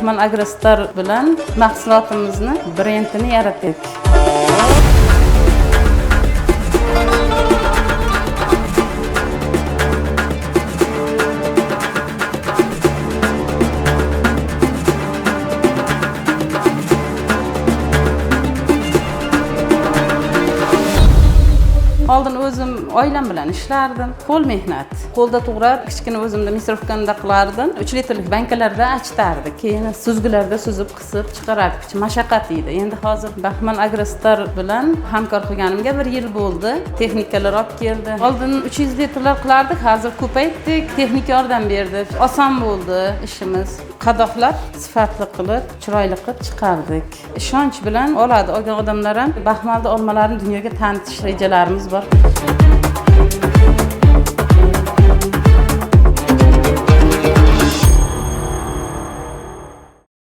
Baxmal Agrostar bilan mahsulotimizni brendini yaratdik. Oldin o'zim oilam bilan ishlardim. Qo'l mehnat. Qo'lda to'g'rab, kichkina o'zimda misrovkanda qilardim. 3 litrlik bankalarda achitardik. Keyin suzgilarda suzib, qisib chiqarardik. Mashaqqat edi. Endi hozir Baxmal Agrostar bilan hamkor qilganimga 1 yil bo'ldi. Texnikalar olib keldi. Oldin 300 litrlar qilardik, hozir ko'paytdik. Texnika yordam berdi. Oson bo'ldi ishimiz. Qadoqlar sifatli qilib, chiroyli qilib chiqardik. Ishonch bilan oladi olgan odamlar ham Baxmalda olmalarni dunyoga tanitish rejalarimiz bor.